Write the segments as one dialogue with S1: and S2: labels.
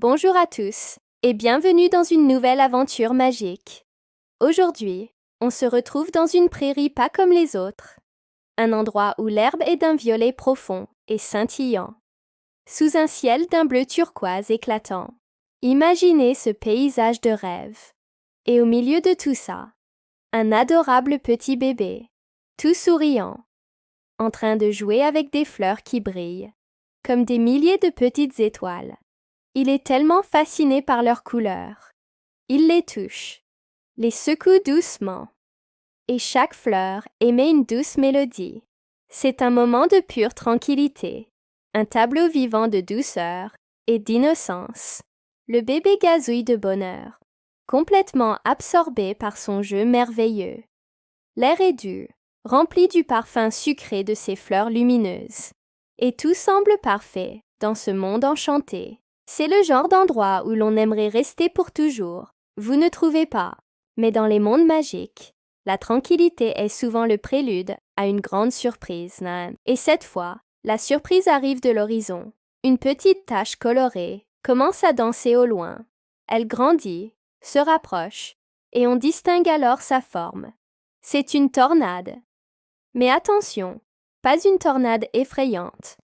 S1: Bonjour à tous et bienvenue dans une nouvelle aventure magique. Aujourd'hui, on se retrouve dans une prairie pas comme les autres, un endroit où l'herbe est d'un violet profond et scintillant, sous un ciel d'un bleu turquoise éclatant. Imaginez ce paysage de rêve. Et au milieu de tout ça, un adorable petit bébé, tout souriant, en train de jouer avec des fleurs qui brillent, comme des milliers de petites étoiles. Il est tellement fasciné par leurs couleurs. Il les touche, les secoue doucement, et chaque fleur émet une douce mélodie. C'est un moment de pure tranquillité, un tableau vivant de douceur et d'innocence. Le bébé gazouille de bonheur, complètement absorbé par son jeu merveilleux. L'air est doux, rempli du parfum sucré de ces fleurs lumineuses. Et tout semble parfait dans ce monde enchanté. C'est le genre d'endroit où l'on aimerait rester pour toujours. Vous ne trouvez pas? Mais dans les mondes magiques, la tranquillité est souvent le prélude à une grande surprise. Et cette fois, la surprise arrive de l'horizon. Une petite tache colorée commence à danser au loin. Elle grandit, se rapproche, et on distingue alors sa forme. C'est une tornade. Mais attention, pas une tornade effrayante.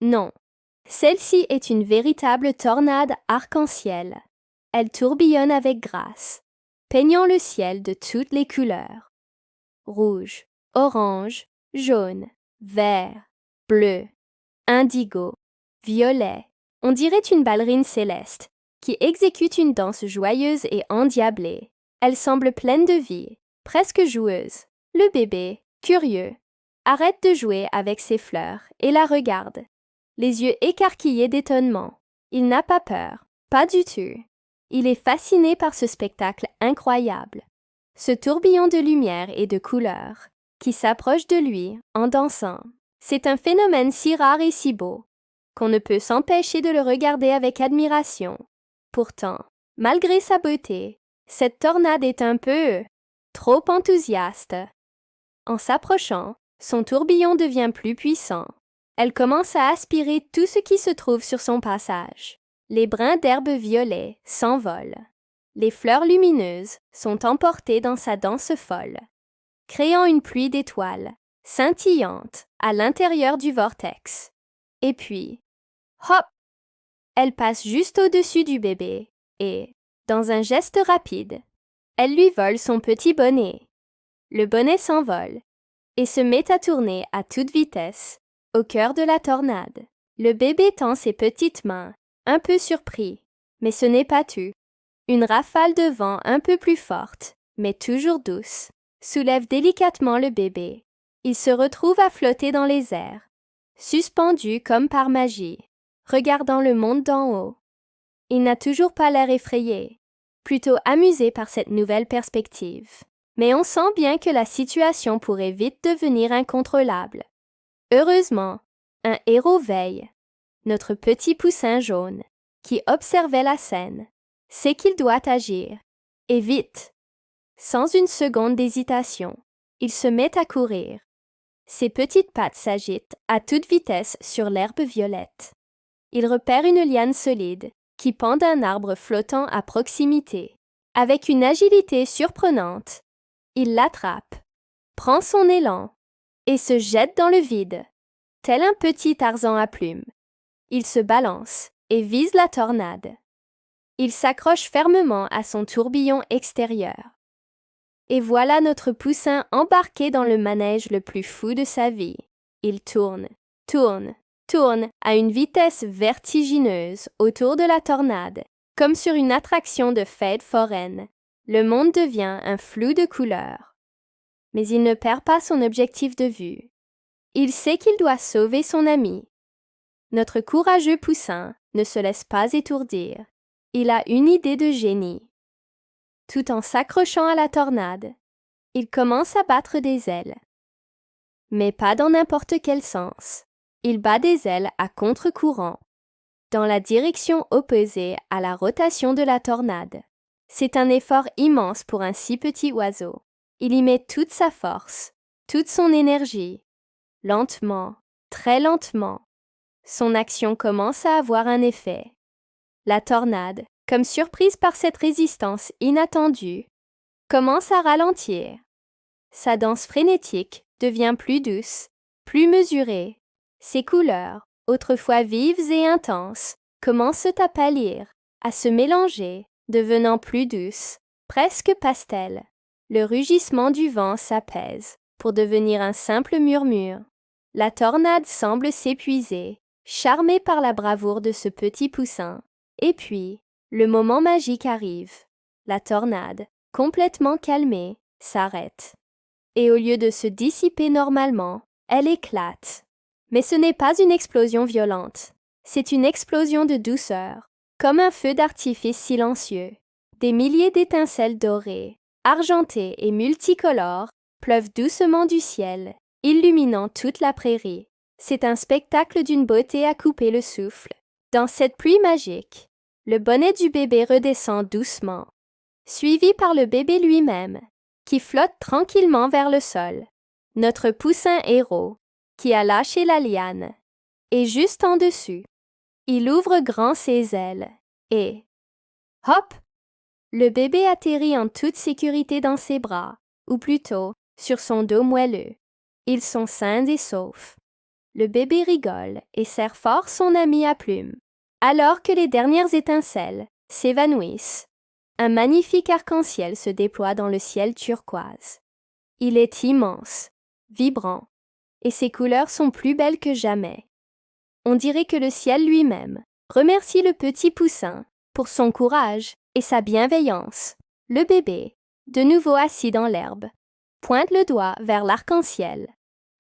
S1: Non, celle-ci est une véritable tornade arc-en-ciel. Elle tourbillonne avec grâce, peignant le ciel de toutes les couleurs. Rouge, orange, jaune, vert, bleu, indigo, violet. On dirait une ballerine céleste qui exécute une danse joyeuse et endiablée. Elle semble pleine de vie, presque joueuse. Le bébé, curieux, arrête de jouer avec ses fleurs et la regarde, les yeux écarquillés d'étonnement. Il n'a pas peur, pas du tout. Il est fasciné par ce spectacle incroyable, ce tourbillon de lumière et de couleurs qui s'approche de lui en dansant. C'est un phénomène si rare et si beau qu'on ne peut s'empêcher de le regarder avec admiration. Pourtant, malgré sa beauté, cette tornade est un peu trop enthousiaste. En s'approchant, son tourbillon devient plus puissant. Elle commence à aspirer tout ce qui se trouve sur son passage. Les brins d'herbe violet s'envolent. Les fleurs lumineuses sont emportées dans sa danse folle, créant une pluie d'étoiles, scintillantes, à l'intérieur du vortex. Et puis, hop! Elle passe juste au-dessus du bébé et, dans un geste rapide, elle lui vole son petit bonnet. Le bonnet s'envole et se met à tourner à toute vitesse, au cœur de la tornade. Le bébé tend ses petites mains, un peu surpris, mais ce n'est pas tout. Une rafale de vent un peu plus forte, mais toujours douce, soulève délicatement le bébé. Il se retrouve à flotter dans les airs, suspendu comme par magie, regardant le monde d'en haut. Il n'a toujours pas l'air effrayé, plutôt amusé par cette nouvelle perspective. Mais on sent bien que la situation pourrait vite devenir incontrôlable. Heureusement, un héros veille, notre petit poussin jaune, qui observait la scène, sait qu'il doit agir, et vite. Sans une seconde d'hésitation, il se met à courir. Ses petites pattes s'agitent à toute vitesse sur l'herbe violette. Il repère une liane solide qui pend d'un arbre flottant à proximité. Avec une agilité surprenante, il l'attrape, prend son élan et se jette dans le vide, tel un petit Tarzan à plumes. Il se balance et vise la tornade. Il s'accroche fermement à son tourbillon extérieur. Et voilà notre poussin embarqué dans le manège le plus fou de sa vie. Il tourne, tourne, tourne à une vitesse vertigineuse autour de la tornade, comme sur une attraction de fête foraine. Le monde devient un flou de couleurs. Mais il ne perd pas son objectif de vue. Il sait qu'il doit sauver son ami. Notre courageux poussin ne se laisse pas étourdir. Il a une idée de génie. Tout en s'accrochant à la tornade, il commence à battre des ailes. Mais pas dans n'importe quel sens. Il bat des ailes à contre-courant, dans la direction opposée à la rotation de la tornade. C'est un effort immense pour un si petit oiseau. Il y met toute sa force, toute son énergie. Lentement, très lentement, son action commence à avoir un effet. La tornade, comme surprise par cette résistance inattendue, commence à ralentir. Sa danse frénétique devient plus douce, plus mesurée. Ses couleurs, autrefois vives et intenses, commencent à pâlir, à se mélanger, devenant plus douces, presque pastel. Le rugissement du vent s'apaise pour devenir un simple murmure. La tornade semble s'épuiser, charmée par la bravoure de ce petit poussin. Et puis, le moment magique arrive. La tornade, complètement calmée, s'arrête. Et au lieu de se dissiper normalement, elle éclate. Mais ce n'est pas une explosion violente. C'est une explosion de douceur, comme un feu d'artifice silencieux. Des milliers d'étincelles dorées, argentées et multicolores pleuvent doucement du ciel, illuminant toute la prairie. C'est un spectacle d'une beauté à couper le souffle. Dans cette pluie magique, le bonnet du bébé redescend doucement, suivi par le bébé lui-même, qui flotte tranquillement vers le sol. Notre poussin héros, qui a lâché la liane, est juste en dessus. Il ouvre grand ses ailes et, hop! Le bébé atterrit en toute sécurité dans ses bras, ou plutôt sur son dos moelleux. Ils sont sains et saufs. Le bébé rigole et serre fort son ami à plumes. Alors que les dernières étincelles s'évanouissent, un magnifique arc-en-ciel se déploie dans le ciel turquoise. Il est immense, vibrant, et ses couleurs sont plus belles que jamais. On dirait que le ciel lui-même remercie le petit poussin pour son courage et sa bienveillance. Le bébé, de nouveau assis dans l'herbe, pointe le doigt vers l'arc-en-ciel.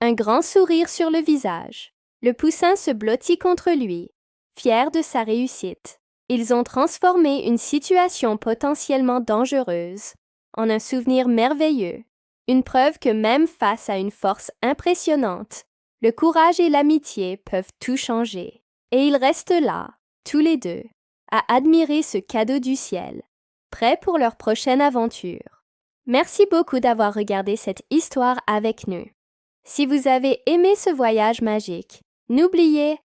S1: Un grand sourire sur le visage. Le poussin se blottit contre lui, fier de sa réussite. Ils ont transformé une situation potentiellement dangereuse en un souvenir merveilleux, une preuve que même face à une force impressionnante, le courage et l'amitié peuvent tout changer. Et ils restent là, tous les deux, à admirer ce cadeau du ciel, prêts pour leur prochaine aventure. Merci beaucoup d'avoir regardé cette histoire avec nous. Si vous avez aimé ce voyage magique, n'oubliez